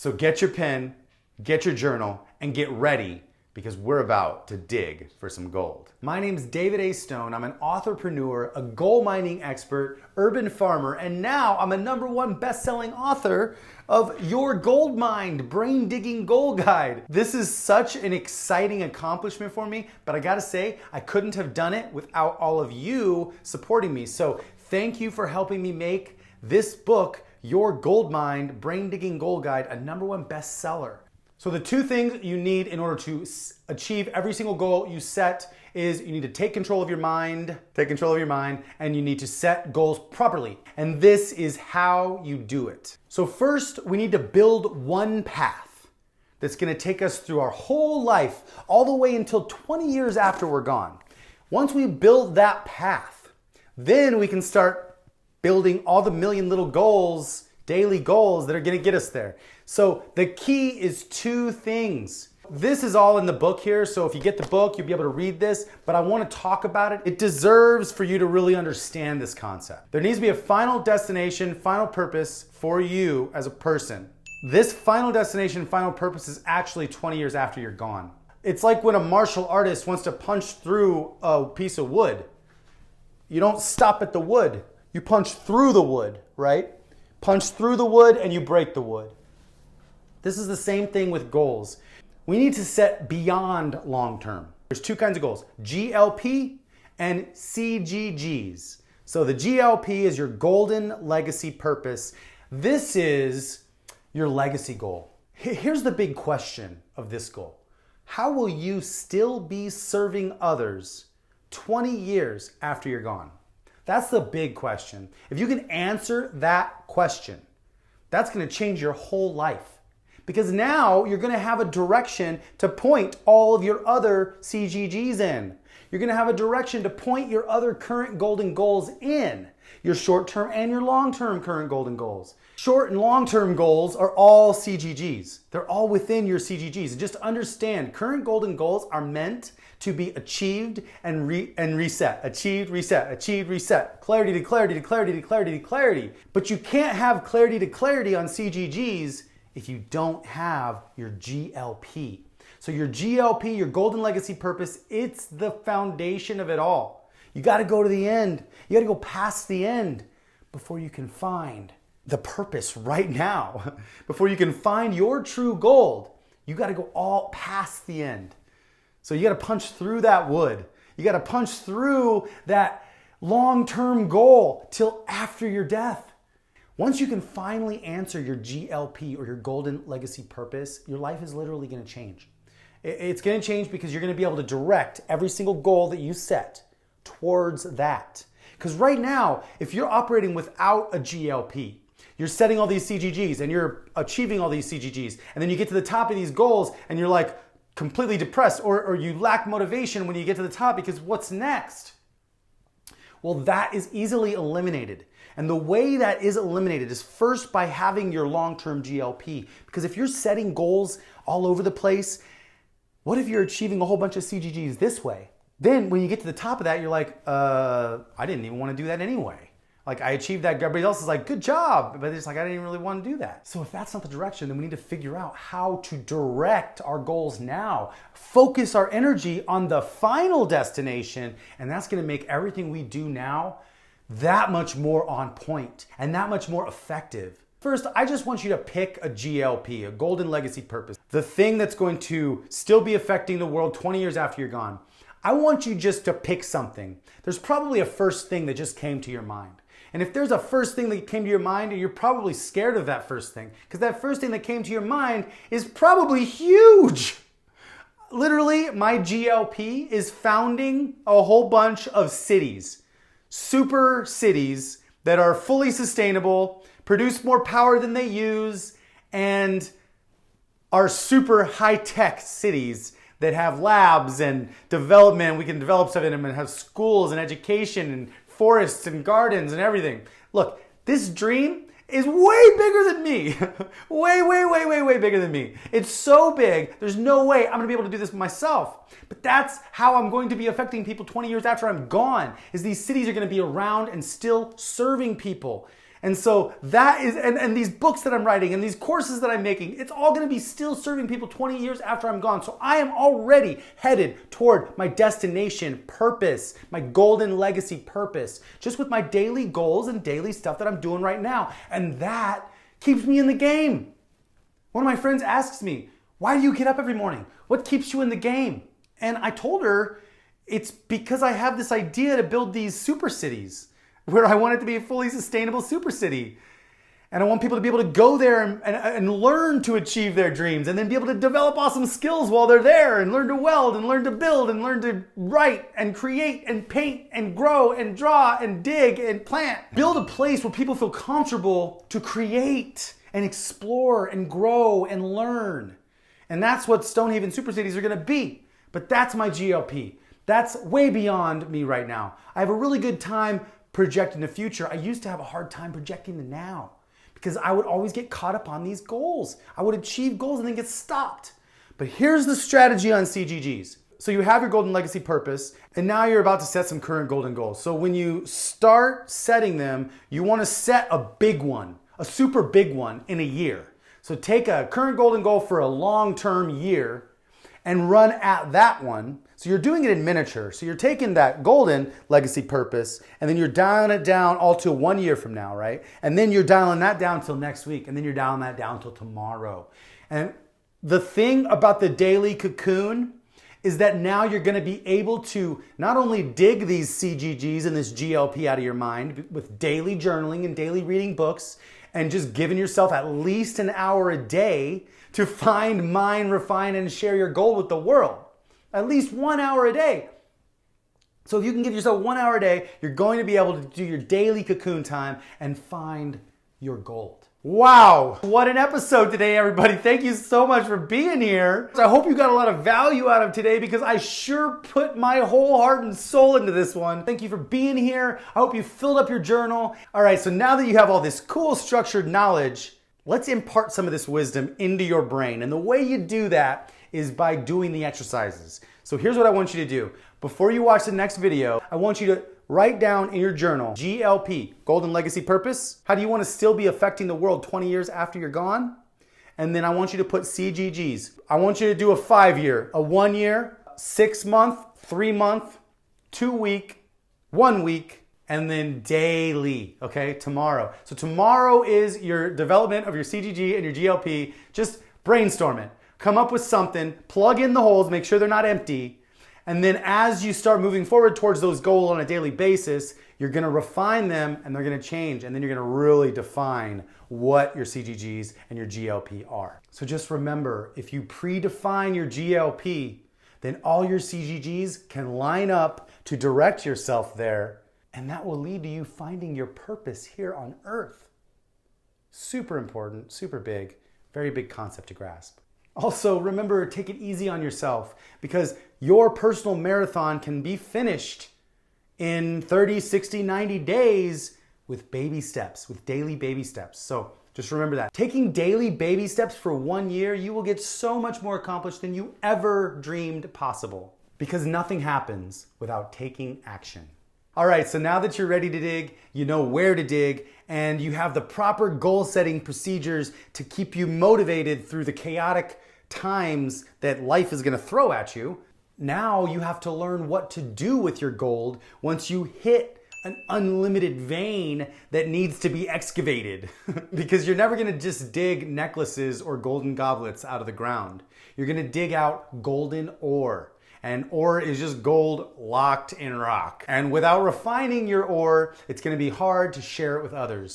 So get your pen, get your journal, and get ready because we're about to dig for some gold. My name's David A. Stone. I'm an authorpreneur, a gold mining expert, urban farmer, and now I'm a #1 best-selling author of Your Gold Mined Brain Digging Gold Guide. This is such an exciting accomplishment for me, but I gotta say, I couldn't have done it without all of you supporting me. So thank you for helping me make this book, Your Gold Mined Brain Digging Gold Guide, a #1 bestseller. So the two things you need in order to achieve every single goal you set is you need to take control of your mind, and you need to set goals properly. And this is how you do it. So first, we need to build one path that's gonna take us through our whole life, all the way until 20 years after we're gone. Once we build that path, then we can start building all the million little goals, daily goals that are gonna get us there. So the key is two things. This is all in the book here, so if you get the book, you'll be able to read this, but I wanna talk about it. It deserves for you to really understand this concept. There needs to be a final destination, final purpose for you as a person. This final destination, final purpose is actually 20 years after you're gone. It's like when a martial artist wants to punch through a piece of wood. You don't stop at the wood. You punch through the wood, right? Punch through the wood and you break the wood. This is the same thing with goals. We need to set beyond long term. There's two kinds of goals, GLP and CGGs. So the GLP is your golden legacy purpose. This is your legacy goal. Here's the big question of this goal. How will you still be serving others 20 years after you're gone? That's the big question. If you can answer that question, that's gonna change your whole life. Because now you're gonna have a direction to point all of your other CGGs in. You're gonna have a direction to point your other current golden goals in. Your short-term and your long-term current golden goals. Short and long-term goals are all CGGs. They're all within your CGGs. And just understand, current golden goals are meant to be achieved and reset. Achieved, reset, achieved, reset. Clarity to clarity to clarity to clarity to clarity. But you can't have clarity to clarity on CGGs if you don't have your GLP. So your GLP, your golden legacy purpose, it's the foundation of it all. You gotta go to the end. You gotta go past the end before you can find the purpose right now. Before you can find your true gold, you gotta go all past the end. So you gotta punch through that wood. You gotta punch through that long-term goal till after your death. Once you can finally answer your GLP or your golden legacy purpose, your life is literally gonna change. It's gonna change because you're gonna be able to direct every single goal that you set towards that. Because right now, if you're operating without a GLP, you're setting all these CGGs and you're achieving all these CGGs, and then you get to the top of these goals and you're like completely depressed or you lack motivation when you get to the top because what's next? Well, that is easily eliminated. And the way that is eliminated is first by having your long-term GLP. Because if you're setting goals all over the place, what if you're achieving a whole bunch of CGGs this way? Then when you get to the top of that, you're like, I didn't even want to do that anyway. Like I achieved that, everybody else is like, good job. But it's like, I didn't even really want to do that. So if that's not the direction, then we need to figure out how to direct our goals now. Focus our energy on the final destination. And that's going to make everything we do now that much more on point and that much more effective. First, I just want you to pick a GLP, a golden legacy purpose. The thing that's going to still be affecting the world 20 years after you're gone. I want you just to pick something. There's probably a first thing that just came to your mind. And if there's a first thing that came to your mind, you're probably scared of that first thing because that first thing that came to your mind is probably huge. Literally, my GLP is founding a whole bunch of cities, super cities that are fully sustainable, produce more power than they use, and are super high-tech cities that have labs and development. We can develop stuff in them and have schools and education and forests and gardens and everything. Look, this dream is way bigger than me. way bigger than me. It's so big, there's no way I'm gonna be able to do this myself. But that's how I'm going to be affecting people 20 years after I'm gone, is these cities are gonna be around and still serving people. And so that is, and these books that I'm writing and these courses that I'm making, it's all gonna be still serving people 20 years after I'm gone. So I am already headed toward my destination purpose, my golden legacy purpose, just with my daily goals and daily stuff that I'm doing right now. And that keeps me in the game. One of my friends asks me, why do you get up every morning? What keeps you in the game? And I told her, it's because I have this idea to build these super cities where I want it to be a fully sustainable super city. And I want people to be able to go there and learn to achieve their dreams and then be able to develop awesome skills while they're there and learn to weld and learn to build and learn to write and create and paint and grow and draw and dig and plant. Build a place where people feel comfortable to create and explore and grow and learn. And that's what Stonehaven Super Cities are gonna be. But that's my GLP. That's way beyond me right now. I have a really good time projecting the future. I used to have a hard time projecting the now because I would always get caught up on these goals. I would achieve goals and then get stopped. But here's the strategy on CGGs. So you have your golden legacy purpose, and now you're about to set some current golden goals. So when you start setting them, you wanna set a big one, a super big one in a year. So take a current golden goal for a long-term year and run at that one. So you're doing it in miniature. So you're taking that golden legacy purpose and then you're dialing it down all to 1 year from now, right? And then you're dialing that down till next week. And then you're dialing that down till tomorrow. And the thing about the daily cocoon is that now you're gonna be able to not only dig these CGGs and this GLP out of your mind with daily journaling and daily reading books and just giving yourself at least an hour a day to find, mine, refine, and share your goal with the world. At least 1 hour a day. So if you can give yourself 1 hour a day, you're going to be able to do your daily cocoon time and find your gold. Wow, what an episode today, everybody. Thank you so much for being here. I hope you got a lot of value out of today because I sure put my whole heart and soul into this one. Thank you for being here. I hope you filled up your journal. All right, so now that you have all this cool structured knowledge, let's impart some of this wisdom into your brain. And the way you do that is by doing the exercises. So here's what I want you to do. Before you watch the next video, I want you to write down in your journal, GLP, Golden Legacy Purpose. How do you want to still be affecting the world 20 years after you're gone? And then I want you to put CGGs. I want you to do a 5-year, a 1 year, 6 month, 3 month, 2 week, 1 week, and then daily, okay, tomorrow. So tomorrow is your development of your CGG and your GLP. Just brainstorm it. Come up with something, plug in the holes, make sure they're not empty. And then as you start moving forward towards those goals on a daily basis, you're gonna refine them and they're gonna change. And then you're gonna really define what your CGGs and your GLP are. So just remember, if you predefine your GLP, then all your CGGs can line up to direct yourself there. And that will lead to you finding your purpose here on Earth. Super important, super big, very big concept to grasp. Also, remember, take it easy on yourself because your personal marathon can be finished in 30, 60, 90 days with baby steps, with daily baby steps. So just remember that. Taking daily baby steps for 1 year, you will get so much more accomplished than you ever dreamed possible because nothing happens without taking action. All right, so now that you're ready to dig, you know where to dig, and you have the proper goal setting procedures to keep you motivated through the chaotic times that life is gonna throw at you. Now you have to learn what to do with your gold once you hit an unlimited vein that needs to be excavated because you're never gonna just dig necklaces or golden goblets out of the ground. You're gonna dig out golden ore. And ore is just gold locked in rock. And without refining your ore, it's gonna be hard to share it with others.